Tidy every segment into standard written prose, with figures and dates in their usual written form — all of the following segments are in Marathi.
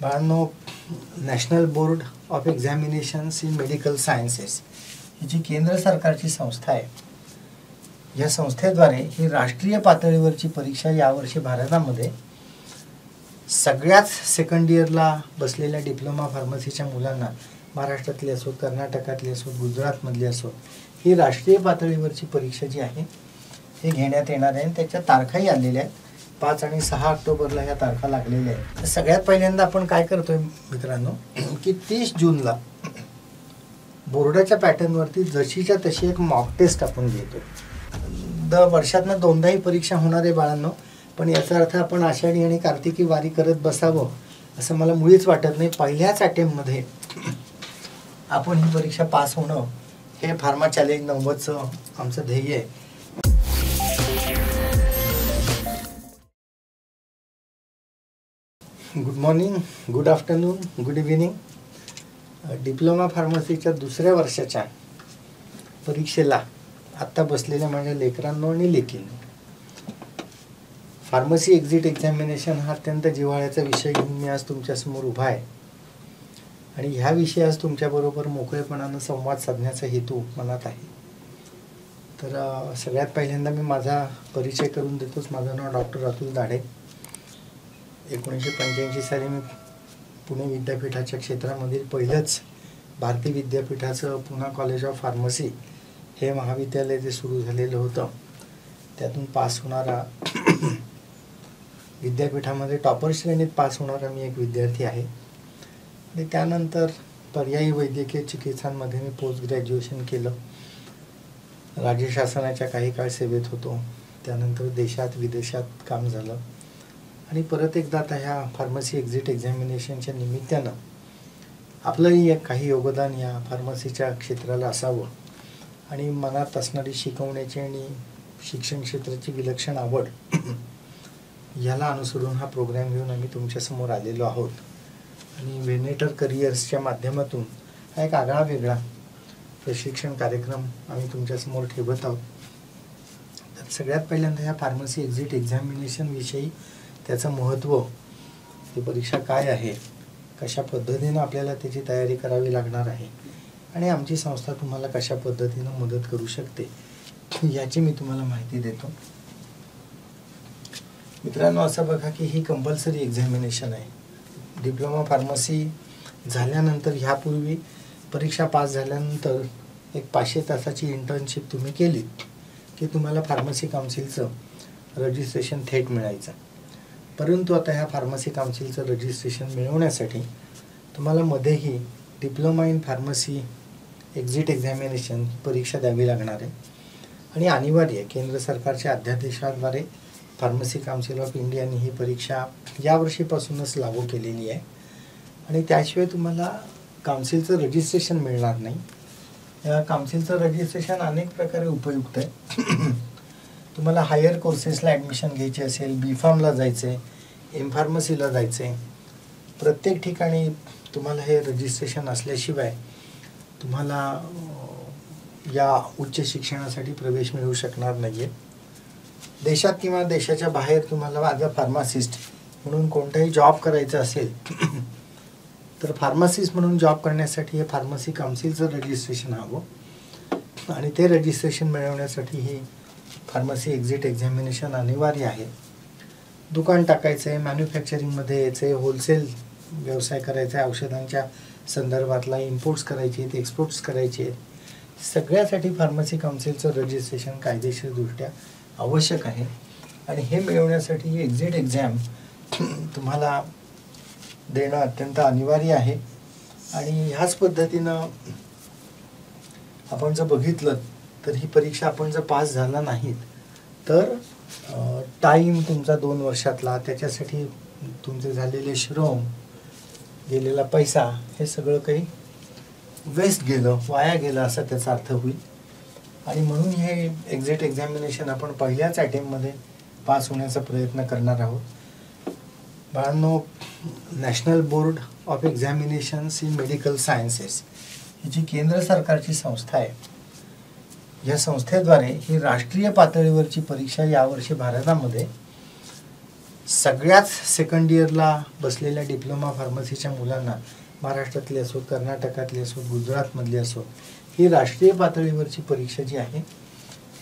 बाळांनो, national board of examinations in medical sciences ही जी केंद्र सरकारची संस्था आहे, या संस्थेद्वारे ही राष्ट्रीय पातळीवरची परीक्षा यावर्षी भारतामध्ये सगळ्याच सेकंड इयरला बसलेल्या डिप्लोमा फार्मसीच्या मुलांना, महाराष्ट्रातली असो, कर्नाटकातली असो, गुजरातमधली असो, ही राष्ट्रीय पातळीवरची परीक्षा जी आहे हे घेण्यात येणार आहे. त्याच्या तारखाही आलेल्या आहेत. 5 आणि 6 ऑक्टोबरला ह्या तारखा लागलेल्या आहेत. सगळ्यात पहिल्यांदा आपण काय करतोय मित्रांनो, की 30 जूनला बोर्डाच्या पॅटर्नवरती जशीच्या तशी एक मॉक टेस्ट आपण घेतो. वर्षातनं 2दा ही परीक्षा होणार आहे बाळांनो, पण याचा अर्थ आपण आषाढी आणि कार्तिकी वारी करत बसावं असं मला मुळीच वाटत नाही. पहिल्याच अटेम्प्टमध्ये आपण ही परीक्षा पास होणं हे फार्मा चॅलेंज 90चं आमचं ध्येय आहे. Good morning, good afternoon, good evening. Diploma फार्मसीच्या 2ऱ्या वर्षाच्या परीक्षेला आत्ता बसलेल्या माझ्या लेकरांनो आणि लेकींनो, फार्मसी एक्झिट एक्झामिनेशन हा अत्यंत जिव्हाळ्याचा विषय घेऊन मी आज तुमच्यासमोर उभा आहे. आणि ह्या विषयी आज तुमच्याबरोबर मोकळेपणानं संवाद साधण्याचा हेतू मनात आहे. तर सगळ्यात पहिल्यांदा मी माझा परिचय करून देतोच. माझं नाव डॉक्टर अतुल दाढे. 1985 साली मी पुणे विद्यापीठाच्या क्षेत्रामधील पहिलंच भारती विद्यापीठाचं पुणे कॉलेज ऑफ फार्मसी हे महाविद्यालय जे सुरू झालेलं होतं, त्यातून पास होणारा, विद्यापीठामध्ये टॉपर श्रेणीत पास होणारा मी एक विद्यार्थी आहे. आणि त्यानंतर पर्यायी वैद्यकीय चिकित्सांमध्ये मी पोस्ट ग्रॅज्युएशन केलं. राज्य शासनाच्या काही काळ सेवेत होतो. त्यानंतर देशात विदेशात काम झालं आणि परत एकदा आता ह्या फार्मसी एक्झिट एक्झामिनेशनच्या निमित्तानं आपलंही एक काही योगदान या फार्मसीच्या क्षेत्राला असावं आणि मनात असणारी शिकवण्याची आणि शिक्षण क्षेत्राची विलक्षण आवड याला अनुसरून हा प्रोग्राम घेऊन आम्ही तुमच्यासमोर आलेलो आहोत. आणि व्हेनेटर करिअर्सच्या माध्यमातून हा एक आगळा वेगळा प्रशिक्षण कार्यक्रम आम्ही तुमच्यासमोर ठेवत आहोत. तर सगळ्यात पहिल्यांदा ह्या फार्मसी एक्झिट एक्झामिनेशन विषयी, त्याचं महत्त्व, ती परीक्षा काय आहे, कशा पद्धतीनं आपल्याला त्याची तयारी करावी लागणार आहे आणि आमची संस्था तुम्हाला कशा पद्धतीनं मदत करू शकते याची मी तुम्हाला माहिती देतो. मित्रांनो, असं बघा की ही कंपल्सरी एक्झामिनेशन आहे. डिप्लोमा फार्मसी झाल्यानंतर, ह्यापूर्वी परीक्षा पास झाल्यानंतर एक 500 तासाची इंटर्नशिप तुम्ही केली की तुम्हाला फार्मसी काउन्सिलचं रजिस्ट्रेशन थेट मिळायचं. परंतु आता ह्या फार्मसी काउन्सिलचं रजिस्ट्रेशन मिळवण्यासाठी तुम्हाला मध्येही diploma in pharmacy exit examination परीक्षा द्यावी लागणार आहे. आणि अनिवार्य केंद्र सरकारच्या अध्यादेशाद्वारे फार्मसी काउन्सिल ऑफ इंडियाने ही परीक्षा यावर्षीपासूनच लागू केलेली आहे. आणि त्याशिवाय तुम्हाला काउन्सिलचं रजिस्ट्रेशन मिळणार नाही. या काउन्सिलचं रजिस्ट्रेशन अनेक प्रकारे उपयुक्त आहे. तुम्हाला हायर कोर्सेसला ॲडमिशन घ्यायची असेल, बी फार्मला जायचं आहे, एम फार्मसीला जायचं आहे, प्रत्येक ठिकाणी तुम्हाला हे रजिस्ट्रेशन असल्याशिवाय तुम्हाला या उच्च शिक्षणासाठी प्रवेश मिळू शकणार नाही आहे. देशात किंवा देशाच्या बाहेर तुम्हाला ॲज अ फार्मासिस्ट म्हणून कोणताही जॉब करायचा असेल तर फार्मासिस्ट म्हणून जॉब करण्यासाठी हे फार्मसी काउन्सिलचं रजिस्ट्रेशन हवं आणि ते रजिस्ट्रेशन मिळवण्यासाठी ही फार्मसी एक्झिट एक्झामिनेशन अनिवार्य आहे. दुकान टाकायचं आहे, मॅन्युफॅक्चरिंगमध्ये यायचं आहे, होलसेल व्यवसाय करायचा आहे, औषधांच्या संदर्भातला इम्पोर्ट्स करायचे आहेत, एक्सपोर्ट्स करायचे आहेत, सगळ्यासाठी फार्मसी काउन्सिलचं रजिस्ट्रेशन कायदेशीरदृष्ट्या आवश्यक आहे. आणि हे मिळवण्यासाठी ही एक्झिट एक्झाम तुम्हाला देणं अत्यंत अनिवार्य आहे. आणि ह्याच पद्धतीनं आपण जर बघितलं तर ही परीक्षा आपण जर पास झाला नाहीत तर टाईम तुमचा 2 वर्षातला, त्याच्यासाठी तुमचे झालेले श्रम, गेलेला पैसा, हे सगळं काही वेस्ट गेलं, वाया गेलं असा त्याचा अर्थ होईल. आणि म्हणून हे एक्झिट एक्झामिनेशन आपण पहिल्याच अटेम्प्टमध्ये पास होण्याचा प्रयत्न करणार आहोत. बाळांनो, national board of examinations in medical sciences ही जी केंद्र सरकारची संस्था आहे, या संस्थेद्वारे ही राष्ट्रीय पातळीवरची परीक्षा यावर्षी भारतामध्ये सगळ्याच सेकंड इयरला बसलेल्या डिप्लोमा फार्मसीच्या मुलांना, महाराष्ट्रातली असो, कर्नाटकातली असो, गुजरातमधली असो, ही राष्ट्रीय पातळीवरची परीक्षा जी आहे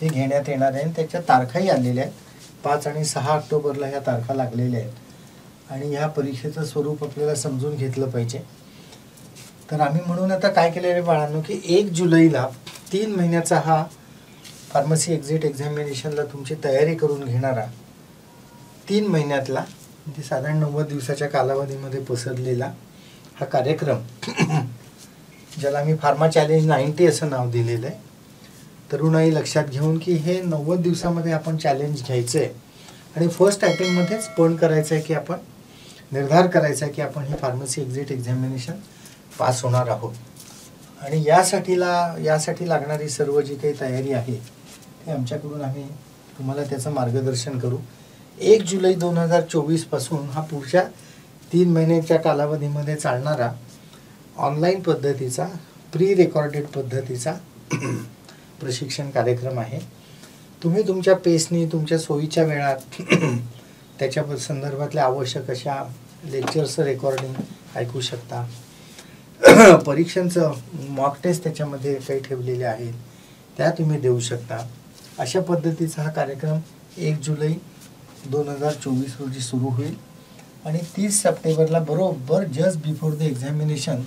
हे घेण्यात येणार आहे. त्याच्या तारखाही आलेल्या आहेत. 5 आणि 6 ऑक्टोबरला ह्या तारखा लागलेल्या आहेत आणि ह्या परीक्षेचं स्वरूप आपल्याला समजून घेतलं पाहिजे. तर आम्ही म्हणून आता काय केलेलं आहे बाळांनो, की 1 जुलैला 3 महिन्याचा हा फार्मसी एक्झिट एक्झामिनेशनला तुमची तयारी करून घेणारा 3 महिन्यातला म्हणजे साधारण 90 दिवसाच्या कालावधीमध्ये पसरलेला हा कार्यक्रम ज्याला मी फार्मा चॅलेंज 90 असं नाव दिलेलं आहे. तरुणाई लक्षात घेऊन की हे 90 दिवसामध्ये आपण चॅलेंज घ्यायचं आहे आणि फर्स्ट अटेम्प्टमध्येच पण करायचं आहे की आपण निर्धार करायचा आहे की आपण ही फार्मसी एक्झिट एक्झामिनेशन पास होणार आहोत. आणि यासाठी लागणारी सर्व जी काही तयारी आहे ते आमच्याकडून आम्ही तुम्हाला त्याचं मार्गदर्शन करू. 1 जुलै 2024 पासून हा पुढच्या 3 महिन्याच्या कालावधीमध्ये चालणारा ऑनलाईन पद्धतीचा प्री रेकॉर्डेड पद्धतीचा प्रशिक्षण कार्यक्रम आहे. तुम्ही तुमच्या पेसनी, तुमच्या सोयीच्या वेळात त्याच्या संदर्भातल्या आवश्यक अशा लेक्चरचं रेकॉर्डिंग ऐकू शकता. परीक्षांचं मॉक टेस्ट त्याच्यामध्ये काही ठेवलेले आहेत त्या तुम्ही देऊ शकता. अशा पद्धतीचा हा कार्यक्रम 1 जुलै 2024 रोजी सुरू होईल आणि 30 सप्टेंबरला बरोबर जस्ट बिफोर द एक्झामिनेशन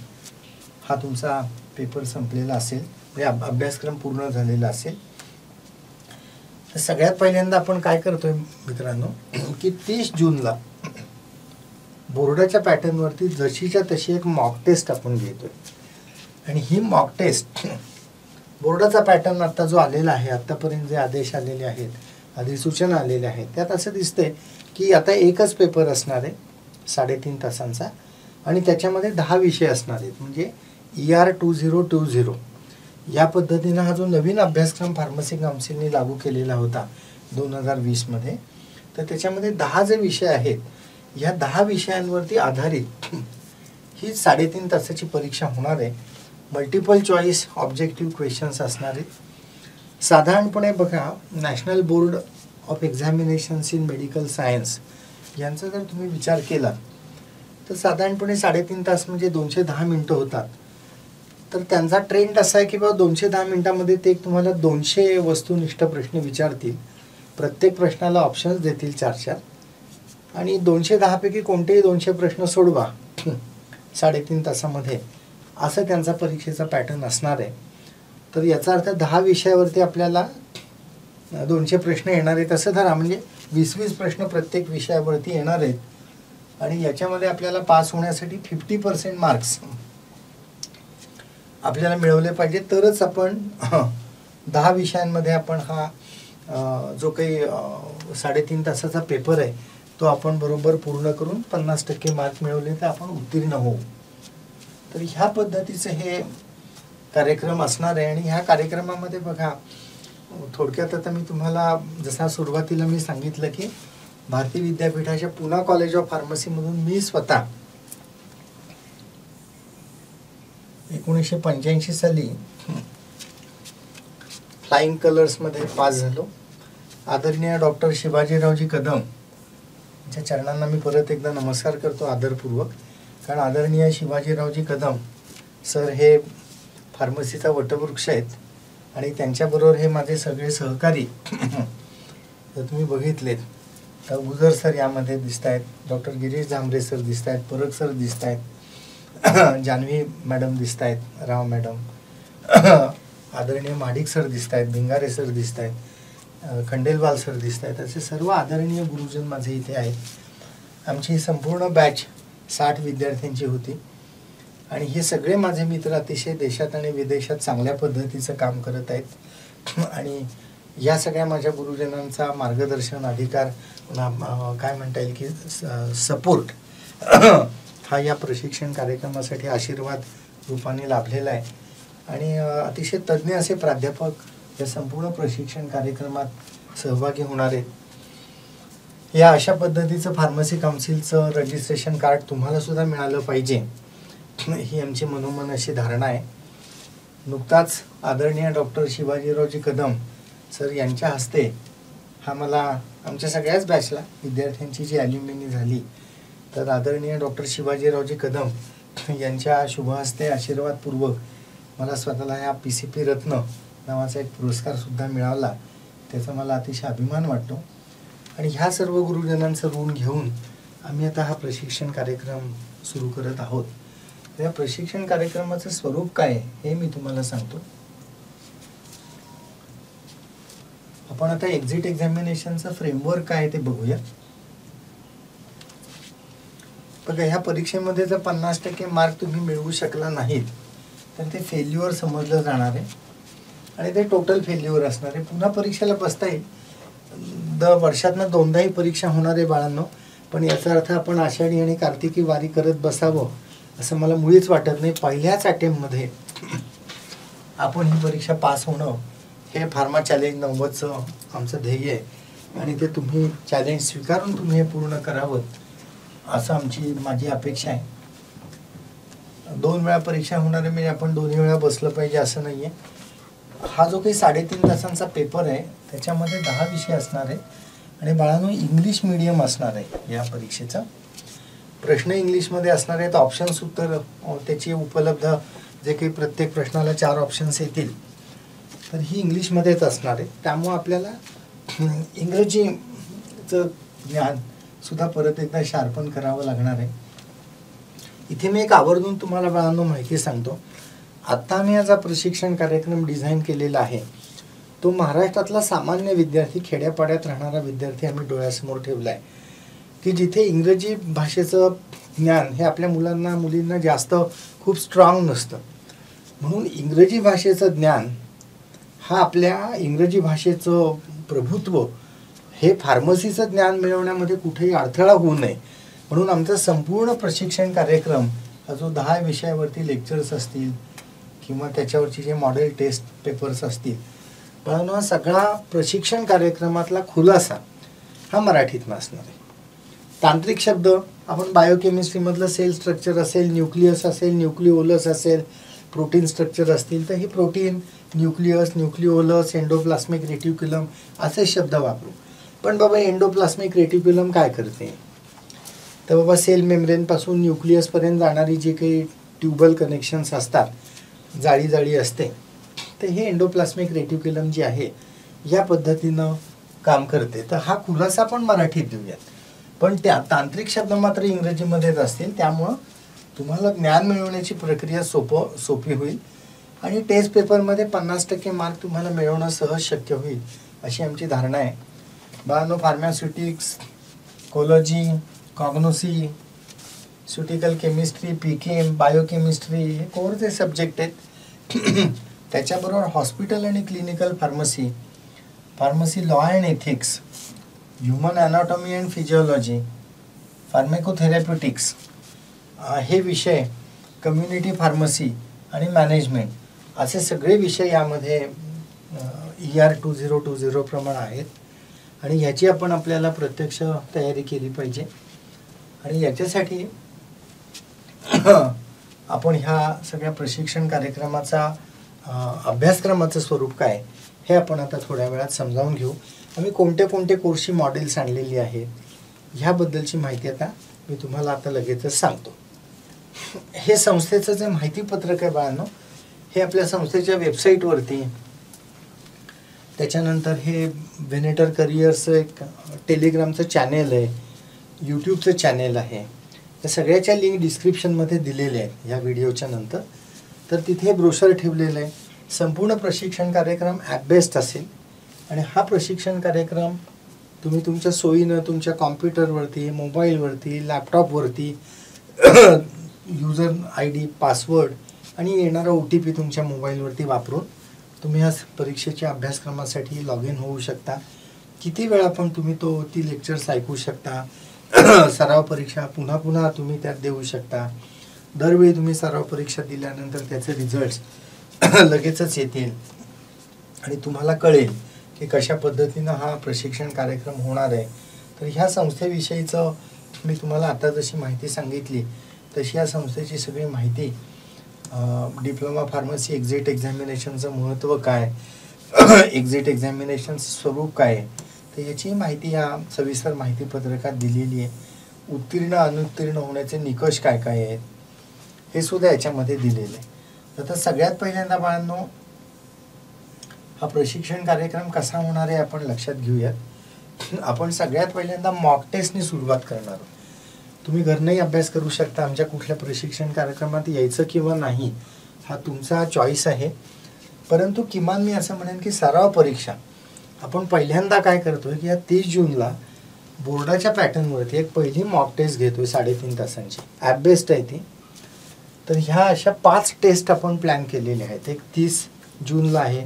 हा तुमचा पेपर संपलेला असेल, म्हणजे अभ्यासक्रम पूर्ण झालेला असेल. तर सगळ्यात पहिल्यांदा आपण काय करतोय मित्रांनो, की 30 जूनला बोर्डाच्या पॅटर्नवरती जशीच्या तशी एक मॉक टेस्ट आपण घेतोय. आणि ही मॉक टेस्ट बोर्डाचा पॅटर्न आता जो आलेला आहे, आत्तापर्यंत जे आदेश आलेले आहेत, अधिसूचना आलेल्या आहेत, त्यात असं दिसतंय की आता एकच पेपर असणार आहे 3.5 तासांचा आणि त्याच्यामध्ये 10 विषय असणार आहेत. म्हणजे ER 2020 या पद्धतीनं हा जो नवीन अभ्यासक्रम फार्मसी काउन्सिलने लागू केलेला होता 2020 मध्ये, तर त्याच्यामध्ये 10 जे विषय आहेत या 10 विषयांवरती आधारित ही 3.5 तासाची परीक्षा होणार आहे. मल्टिपल चॉईस ऑब्जेक्टिव्ह क्वेश्चन्स असणार आहेत. साधारणपणे बघा, national board of examinations in medical science यांचा जर तुम्ही विचार केला तर साधारणपणे 3.5 तास म्हणजे 210 मिनटं होतात. तर त्यांचा ट्रेंड असा आहे की बाबा 210 मिनटामध्ये ते तुम्हाला 200 वस्तुनिष्ठ प्रश्न विचारतील. प्रत्येक प्रश्नाला ऑप्शन्स देतील 4-4 आणि 210 पैकी कोणतेही 200 प्रश्न सोडवा 3.5 तासामध्ये, असं त्यांचा परीक्षेचा पॅटर्न असणार आहे. तर याचा अर्थ 10 विषयावरती आपल्याला 200 प्रश्न येणार आहेत असं धरा. म्हणजे 20-20 प्रश्न प्रत्येक विषयावरती येणार आहेत आणि याच्यामध्ये आपल्याला पास होण्यासाठी 50% मार्क्स आपल्याला मिळवले पाहिजे, तरच आपण 10 विषयांमध्ये आपण हा जो काही 3.5 तासाचा पेपर आहे तो आपण बरोबर पूर्ण करून 50% मार्क मिळवले तर आपण उत्तीर्ण होऊ. तर ह्या पद्धतीचं हे कार्यक्रम असणार आहे. आणि ह्या कार्यक्रमामध्ये बघा, थोडक्यात आता मी तुम्हाला जसा सुरुवातीला मी सांगितलं की भारती विद्यापीठाच्या पुणा कॉलेज ऑफ फार्मसीमधून मी स्वतः 1985 साली फ्लाइंग कलर्समध्ये पास झालो. आदरणीय डॉक्टर शिवाजीरावजी कदम यांच्या चरणांना मी परत एकदा नमस्कार करतो आदरपूर्वक. कारण आदरणीय शिवाजीरावजी कदम सर हे फार्मसीचा वटवृक्ष आहेत आणि त्यांच्याबरोबर हे माझे सगळे सहकारी जर तुम्ही बघितलेत तर गुजर सर यामध्ये दिसत आहेत, डॉक्टर गिरीश झांबरे सर दिसत आहेत, परब सर दिसत आहेत, जानवी मॅडम दिसत आहेत, राव मॅडम, आदरणीय माडिक सर दिसत आहेत, भिंगारे सर दिसत आहेत, खंडेलवाल सर दिसत आहेत. असे सर्व आदरणीय गुरुजन माझे इथे आहेत. आमची संपूर्ण बॅच 60 विद्यार्थ्यांची होती आणि हे सगळे माझे मित्र अतिशय देशात आणि विदेशात चांगल्या पद्धतीचं काम करत आहेत. आणि या सगळ्या माझ्या गुरुजनांचा मार्गदर्शन, अधिकार, काय म्हणता येईल की सपोर्ट हा या प्रशिक्षण कार्यक्रमासाठी आशीर्वाद रूपाने लाभलेला आहे. आणि अतिशय तज्ज्ञ असे प्राध्यापक या संपूर्ण प्रशिक्षण कार्यक्रमात सहभागी होणार आहेत. या अशा पद्धतीचं फार्मसी काउन्सिलचं रजिस्ट्रेशन कार्ड तुम्हाला सुद्धा मिळालं पाहिजे ही आमची मनोमन अशी धारणा आहे. नुकताच आदरणीय डॉक्टर शिवाजीरावजी कदम सर यांच्या हस्ते हा मला आमच्या सगळ्याच बॅचला विद्यार्थ्यांची जी ॲल्युमिनी झाली, तर आदरणीय डॉक्टर शिवाजीरावजी कदम यांच्या शुभहस्ते आशीर्वादपूर्वक मला स्वतःला या PCP रत्न नावाचा एक पुरस्कारसुद्धा मिळाला. त्याचा मला अतिशय अभिमान वाटतो. आणि ह्या सर्व गुरुजनांचं ऋण घेऊन आम्ही आता हा प्रशिक्षण कार्यक्रम सुरू करत आहोत. या प्रशिक्षण कार्यक्रमाचं स्वरूप काय हे मी तुम्हाला सांगतो. आपण आता एक्झिट एक्झामिनेशनचं फ्रेमवर्क काय ते बघूया. बघा, ह्या परीक्षेमध्ये जर 50% मार्क तुम्ही मिळवू शकला नाहीत तर ते फेल्युअर समजलं जाणार आहे आणि ते टोटल फेल्युअर असणार आहे. पुन्हा परीक्षेला बसता येईल. वर्षातनं 2दाही परीक्षा होणार आहे बाळांनो. पण याचा अर्थ आपण आषाढी आणि कार्तिकी वारी करत बसावं असं मला मुळीच वाटत नाही. पहिल्याच अटेम्प्टमध्ये आपण ही परीक्षा पास होणं हे फार्मा चॅलेंज 90चं आमचं ध्येय आहे आणि ते तुम्ही चॅलेंज स्वीकारून तुम्ही हे पूर्ण करावं असं माझी अपेक्षा आहे. 2 वेळा परीक्षा होणार आहे म्हणजे आपण 2ही वेळा बसलं पाहिजे असं नाही आहे. हा जो काही 3.5 तासांचा पेपर आहे त्याच्यामध्ये 10 विषय असणार आहे आणि बाळांनो इंग्लिश मीडियम असणार आहे या परीक्षेचा. प्रश्न इंग्लिशमध्ये असणार आहेत. ऑप्शन्स उत्तर त्याची उपलब्ध जे काही प्रत्येक प्रश्नाला 4 ऑप्शन्स येतील तर ही इंग्लिशमध्येच असणार आहे. त्यामुळं आपल्याला इंग्रजीचं ज्ञान सुद्धा परत एकदा शार्पन करावं लागणार आहे. इथे मी एक आवर्जून तुम्हाला बाळांनो माहिती सांगतो. आत्ता मी याचा प्रशिक्षण कार्यक्रम डिझाईन केलेला आहे तो महाराष्ट्रातला सामान्य विद्यार्थी, खेड्यापाड्यात राहणारा विद्यार्थी आम्ही डोळ्यासमोर ठेवला आहे की जिथे इंग्रजी भाषेचं ज्ञान हे आपल्या मुलींना जास्त खूप स्ट्रॉंग नसतं. म्हणून इंग्रजी भाषेचं ज्ञान हा आपल्या इंग्रजी भाषेचं प्रभुत्व हे फार्मसीचं ज्ञान मिळवण्यामध्ये कुठेही अडथळा होऊ नये म्हणून आमचा संपूर्ण प्रशिक्षण कार्यक्रम हा जो 10 विषयावरती लेक्चर्स असतील किंवा त्याच्यावरची जे मॉडेल टेस्ट पेपर्स असतील, पण हा सगळा प्रशिक्षण कार्यक्रमातला खुलासा हा मराठीतनं असणार आहे. तांत्रिक शब्द आपण बायोकेमिस्ट्रीमधलं सेल स्ट्रक्चर असेल, न्यूक्लियस असेल, न्यूक्लिओलस असेल, प्रोटीन स्ट्रक्चर असतील तर हे protein, nucleus, nucleolus, endoplasmic reticulum असे शब्द वापरू. पण बाबा एंडोप्लास्मिक रेटिक्युलम काय करते तर बाबा सेल मेम्ब्रेनपासून न्यूक्लियसपर्यंत जाणारी जी काही ट्यूबल कनेक्शन्स असतात, जाळी असते, तर हे एंडोप्लास्मिक रेटिक्युलम जी आहे या पद्धतीनं काम करते. तर हा खुलासा पण मराठीत देऊयात, पण त्या तांत्रिक शब्द मात्र इंग्रजीमध्येच असतील. त्यामुळं तुम्हाला ज्ञान मिळवण्याची प्रक्रिया सोपी होईल आणि टेस्ट पेपरमध्ये 50% मार्क तुम्हाला मिळवणं सहज शक्य होईल अशी आमची धारणा आहे. बाळांनो, फार्मास्युटिक्स, कोलॉजी, कॉग्नोसी, स्युटिकल केमिस्ट्री, पीकेम, बायोकेमिस्ट्री हे कोरचे सब्जेक्ट आहेत. त्याच्याबरोबर हॉस्पिटल आणि clinical pharmacy law and ethics, human anatomy and physiology, pharmacotherapeutics हे विषय, कम्युनिटी फार्मसी आणि मॅनेजमेंट असे सगळे विषय यामध्ये ER 2020 प्रमाणे आहेत आणि ह्याची आपल्याला प्रत्यक्ष तयारी केली पाहिजे. आणि याच्यासाठी आपण ह्या सगळ्या प्रशिक्षण कार्यक्रमाचा अभ्यासक्रमाचं स्वरूप काय हे आपण आता थोड्या वेळात समजावून घेऊ. आम्ही कोणते कोर्सची मॉडेल्स आणलेली आहेत ह्याबद्दलची माहिती आता मी तुम्हाला आता लगेचच सांगतो. हे संस्थेचं जे माहितीपत्रक आहे बाळांनो हे आपल्या संस्थेच्या वेबसाईटवरती, त्याच्यानंतर हे व्हेनेटर करिअर्सचं एक टेलिग्रामचं चॅनेल आहे, यूट्यूबचं चॅनेल आहे, या सगळ्याच्या लिंक डिस्क्रिप्शनमध्ये दिलेल्या आहेत ह्या व्हिडिओच्या नंतर. तर तिथे ब्रोशर ठेवलेलं आहे. संपूर्ण प्रशिक्षण कार्यक्रम ॲप बेस्ड असेल आणि हा प्रशिक्षण कार्यक्रम तुम्ही तुमच्या सोयीनं तुमच्या कॉम्प्युटरवरती, मोबाईलवरती, लॅपटॉपवरती युजर ID, पासवर्ड आणि येणारा OTP तुमच्या मोबाईलवरती वापरून तुम्ही ह्या परीक्षेच्या अभ्यासक्रमासाठी लॉग इन होऊ शकता. किती वेळा पण तुम्ही ती लेक्चर्स ऐकू शकता. सराव परीक्षा पुन्हा तुम्ही त्यात देऊ शकता. दरवेळी तुम्ही सराव परीक्षा दिल्यानंतर त्याचे रिझल्ट्स लगेचच येतील आणि तुम्हाला कळेल की कशा पद्धतीनं हा प्रशिक्षण कार्यक्रम होणार आहे. तर ह्या संस्थेविषयीचं मी तुम्हाला आता जशी माहिती सांगितली तशी या संस्थेची सगळी माहिती, डिप्लोमा फार्मसी एक्झिट एक्झामिनेशनचं महत्त्व काय, एक्झिट एक्झामिनेशनचं स्वरूप काय, तर याची माहिती या सविस्तर माहिती पत्रकात दिलेली आहे. उत्तीर्ण अनुत्तीर्ण होण्याचे निकष काय काय आहेत हे सुद्धा याच्यामध्ये दिलेलं आहे. तर सगळ्यात पहिल्यांदा बाळांनो, हा प्रशिक्षण कार्यक्रम कसा होणार आहे आपण लक्षात घेऊयात. आपण सगळ्यात पहिल्यांदा मॉक टेस्टने सुरुवात करणार आहोत. तुम्ही घरनंही अभ्यास करू शकता. आमच्या कुठल्या प्रशिक्षण कार्यक्रमात यायचं किंवा नाही हा तुमचा चॉईस आहे. परंतु किमान मी असं म्हणेन की सराव परीक्षा आपण पहिल्यांदा काय करतोय की या 30 जूनला बोर्डाच्या पॅटर्नवरती एक पहिली मॉक टेस्ट घेतोय 3.5 तासांची. ॲप बेस्ड आहे ती. तर ह्या अशा 5 टेस्ट आपण प्लॅन केलेल्या आहेत. एक 30 जूनला आहे.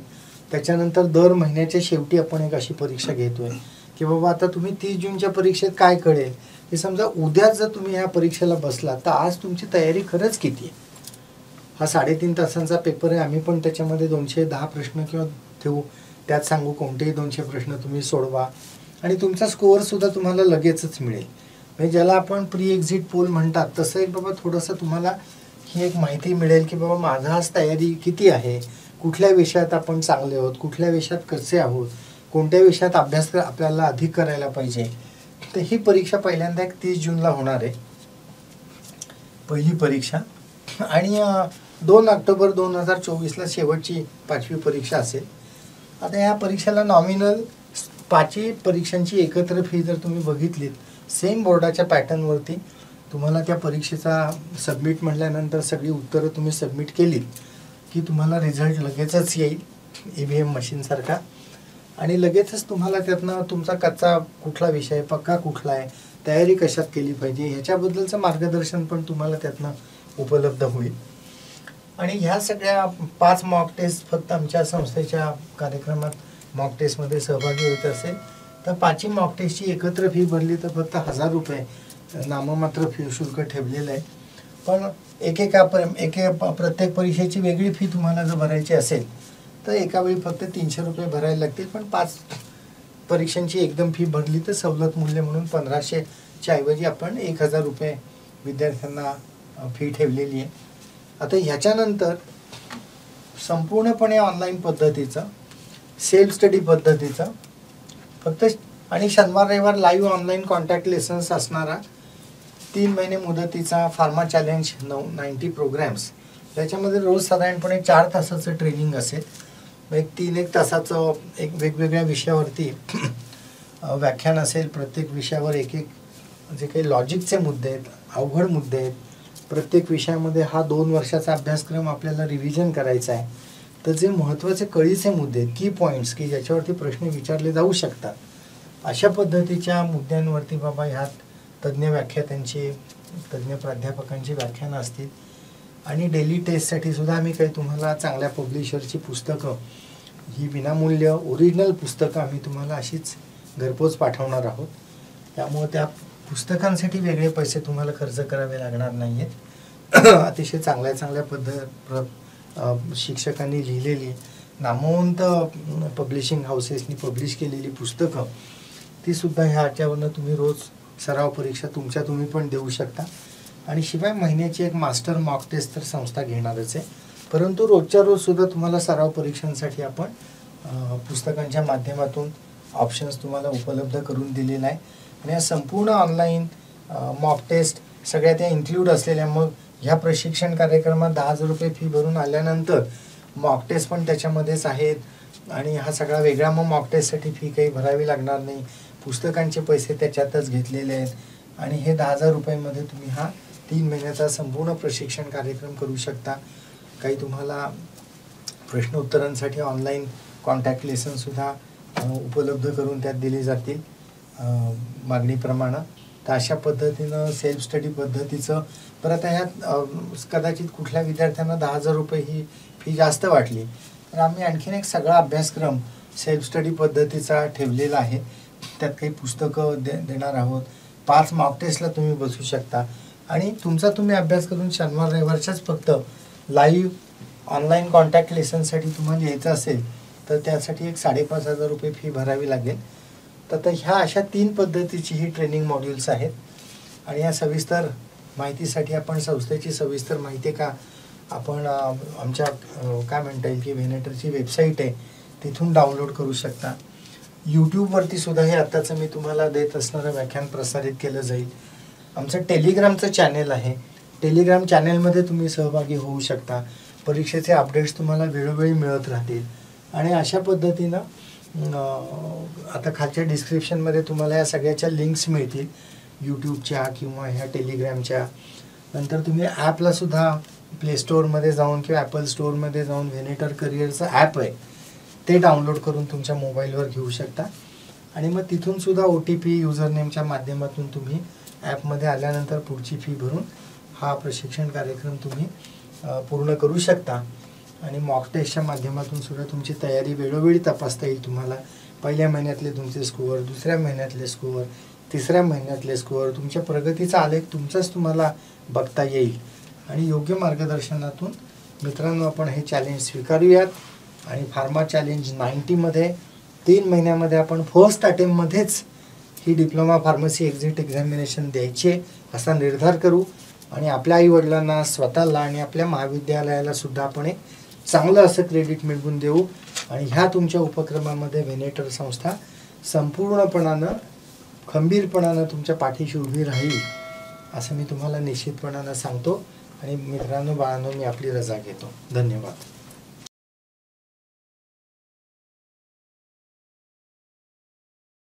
त्याच्यानंतर दर महिन्याच्या शेवटी आपण एक अशी परीक्षा घेतोय की बाबा आता तुम्ही 30 जूनच्या परीक्षेत काय कळेल की समजा उद्याच जर तुम्ही ह्या परीक्षेला बसला तर आज तुमची तयारी खरंच किती आहे. हा 3.5 तासांचा पेपर आहे. आम्ही पण त्याच्यामध्ये 210 प्रश्न किंवा ठेवू. त्यात सांगू कोणतेही 200 प्रश्न तुम्ही सोडवा आणि तुमचा स्कोअरसुद्धा तुम्हाला लगेचच मिळेल. म्हणजे ज्याला आपण प्री एक्झिट पोल म्हणतात तसं एक बाबा थोडंसं तुम्हाला ही एक माहिती मिळेल की बाबा माझा आज तयारी किती आहे, कुठल्या विषयात आपण चांगले आहोत, कुठल्या विषयात कसे आहोत, कोणत्या विषयात अभ्यास आपल्याला अधिक करायला पाहिजे. तर ही परीक्षा पहिल्यांदा एक 30 जूनला होणार आहे पहिली परीक्षा. आणि 2 ऑक्टोबर 2024ला शेवटची 5वी परीक्षा असेल. आता या परीक्षेला नॉमिनल 5ही परीक्षांची एकत्र फी जर तुम्ही बघितलीत सेम बोर्डाच्या पॅटर्नवरती तुम्हाला त्या परीक्षेचा सबमिट म्हटल्यानंतर सगळी उत्तरं तुम्ही सबमिट केलीत की तुम्हाला रिझल्ट लगेचच येईल EVM मशीनसारखा. आणि लगेचच तुम्हाला त्यातनं तुमचा कच्चा कुठला विषय, पक्का कुठला आहे, तयारी कशात केली पाहिजे ह्याच्याबद्दलचं मार्गदर्शन पण तुम्हाला त्यातनं उपलब्ध होईल. आणि ह्या सगळ्या 5 मॉक टेस्ट फक्त आमच्या संस्थेच्या कार्यक्रमात मॉक टेस्टमध्ये सहभागी होत असेल तर 5ही मॉक टेस्टची एकत्र फी भरली तर फक्त 1000 रुपये नाममात्र फी शुल्क ठेवलेलं आहे. पण प्रत्येक परीक्षेची वेगळी फी तुम्हाला जर भरायची असेल तर एका वेळी फक्त 300 रुपये भरायला लागतील. पण 5 परीक्षांची एकदम फी भरली तर सवलत मूल्य म्हणून 1500च्या ऐवजी आपण 1000 रुपये विद्यार्थ्यांना फी ठेवलेली आहे. आता ह्याच्यानंतर संपूर्णपणे ऑनलाईन पद्धतीचं सेल्फ स्टडी पद्धतीचं फक्त आणि शनिवार रविवार लाईव्ह ऑनलाईन कॉन्टॅक्ट लेसन्स असणारा 3 महिने मुदतीचा फार्मा चॅलेंज 90 प्रोग्रॅम्स. त्याच्यामध्ये रोज साधारणपणे 4 तासाचं ट्रेनिंग असेल. एक 3-1 तासाचं एक वेगवेगळ्या विषयावरती व्याख्यान असेल. प्रत्येक विषयावर एक जे काही लॉजिकचे मुद्दे आहेत, अवघड मुद्दे आहेत. प्रत्येक विषयामध्ये हा 2 वर्षाचा अभ्यासक्रम आपल्याला रिव्हिजन करायचा आहे. तर जे महत्त्वाचे कळीचे मुद्दे आहेत, की पॉईंट्स की ज्याच्यावरती प्रश्न विचारले जाऊ शकतात अशा पद्धतीच्या मुद्द्यांवरती बाबा ह्यात तज्ज्ञ व्याख्यात्यांची, तज्ज्ञ प्राध्यापकांची व्याख्यानं असतील. आणि डेली टेस्टसाठी सुद्धा आम्ही काही तुम्हाला चांगल्या पब्लिशरची पुस्तकं ही विनामूल्य ओरिजिनल पुस्तकं आम्ही तुम्हाला अशीच घरपोच पाठवणार आहोत. त्यामुळे त्या पुस्तकांसाठी वेगळे पैसे तुम्हाला खर्च करावे लागणार नाही आहेत. अतिशय चांगल्या शिक्षकांनी लिहिलेली नामवंत पब्लिशिंग हाऊसेसनी पब्लिश केलेली पुस्तकं ती सुद्धा ह्याच्यावरनं तुम्ही रोज सराव परीक्षा तुम्ही पण देऊ शकता. आणि शिवाय महिन्याची एक मास्टर मॉक टेस्ट तर संस्था घेणारच आहे. परंतु रोजच्या रोज सुद्धा तुम्हाला सराव परीक्षांसाठी आपण पुस्तकांच्या माध्यमातून ऑप्शन्स तुम्हाला उपलब्ध करून दिलेला आहे. आणि या संपूर्ण ऑनलाईन मॉक टेस्ट सगळ्या त्या इन्क्लूड असलेल्या, मग ह्या प्रशिक्षण कार्यक्रमात 10,000 रुपये फी भरून आल्यानंतर मॉक टेस्ट पण त्याच्यामध्येच आहेत. आणि हा सगळा वेगळा मग मॉक टेस्टसाठी फी काही भरावी लागणार नाही. पुस्तकांचे पैसे त्याच्यातच घेतलेले आहेत. आणि हे 10,000 रुपयांमध्ये तुम्ही हा 3 महिन्याचा संपूर्ण प्रशिक्षण कार्यक्रम करू शकता. काही तुम्हाला प्रश्न उत्तरांसाठी ऑनलाईन कॉन्टॅक्ट लेसनसुद्धा उपलब्ध करून त्यात दिले जातील मागणीप्रमाणे. तर अशा पद्धतीनं सेल्फ स्टडी पद्धतीचं. परत ह्यात कदाचित कुठल्या विद्यार्थ्यांना 10,000 रुपये ही फी जास्त वाटली तर आम्ही आणखीन एक सगळा अभ्यासक्रम सेल्फ स्टडी पद्धतीचा ठेवलेला आहे. त्यात काही पुस्तकं देणार आहोत. 5 मॉक टेस्टला तुम्ही बसू शकता. आणि तुम्ही अभ्यास करून शनिवार रविवारच्याच फक्त लाईव्ह ऑनलाईन कॉन्टॅक्ट लेसनसाठी तुम्हाला यायचं असेल तर त्यासाठी एक 5,500 रुपये फी भरावी लागेल. तर ह्या अशा 3 पद्धतीची ही ट्रेनिंग मॉड्यूल्स आहेत. आणि या सविस्तर माहितीसाठी आपण संस्थेची सविस्तर माहिती का आपण आमच्या काय म्हणता येईल की व्हेनेटरची वेबसाईट आहे तिथून डाउनलोड करू शकता. यूट्यूबवरती सुद्धा हे आत्ताचं मी तुम्हाला देत असणारं व्याख्यान प्रसारित केलं जाईल. आमचं टेलिग्रामचं चॅनेल आहे. टेलिग्राम चॅनेलमध्ये तुम्ही सहभागी होऊ शकता. परीक्षेचे अपडेट्स तुम्हाला वेळोवेळी मिळत राहतील. आणि अशा पद्धतीनं आता खालच्या डिस्क्रिप्शनमध्ये तुम्हाला या सगळ्याच्या लिंक्स मिळतील, यूट्यूबच्या किंवा ह्या टेलिग्रामच्या. नंतर तुम्ही ॲपला सुद्धा प्ले स्टोअरमध्ये जाऊन किंवा ॲपल स्टोअरमध्ये जाऊन व्हेनेटर करिअरचं ॲप आहे ते डाउनलोड करून तुमच्या मोबाईलवर घेऊ शकता. आणि मग तिथून सुद्धा OTP युजरनेमच्या माध्यमातून तुम्ही ॲपमध्ये आल्यानंतर पुढची फी भरून हा प्रशिक्षण कार्यक्रम तुम्ही पूर्ण करू शकता. आणि मॉक टेस्टच्या माध्यमातून सुद्धा तुमची तयारी वेळोवेळी तपासता येईल तुम्हाला. पहिल्या महिन्यातले तुमचे स्कोअर, दुसऱ्या महिन्यातले स्कोअर, तिसऱ्या महिन्यातले स्कोअर, तुमच्या प्रगतीचा आलेख तुमचाच तुम्हाला बघता येईल. आणि योग्य मार्गदर्शनातून मित्रांनो आपण हे चॅलेंज स्वीकारूयात. आणि फार्मा चॅलेंज 90मध्ये 3 महिन्यामध्ये आपण फर्स्ट अटेम्प्टमध्येच ही डिप्लोमा फार्मसी एक्झिट एक्झामिनेशन द्यायची असा निर्धार करू. आणि आपल्या आईवडिलांना, स्वतःला आणि आपल्या महाविद्यालयाला सुद्धा आपण एक चांगलं असं क्रेडिट मिळवून देऊ. आणि ह्या तुमच्या उपक्रमामध्ये व्हेनेटर संस्था संपूर्णपणानं खंबीरपणानं तुमच्या पाठीशी उभी राहील असं मी तुम्हाला निश्चितपणानं सांगतो. आणि मित्रांनो, बाळांनो, मी आपली रजा घेतो. धन्यवाद.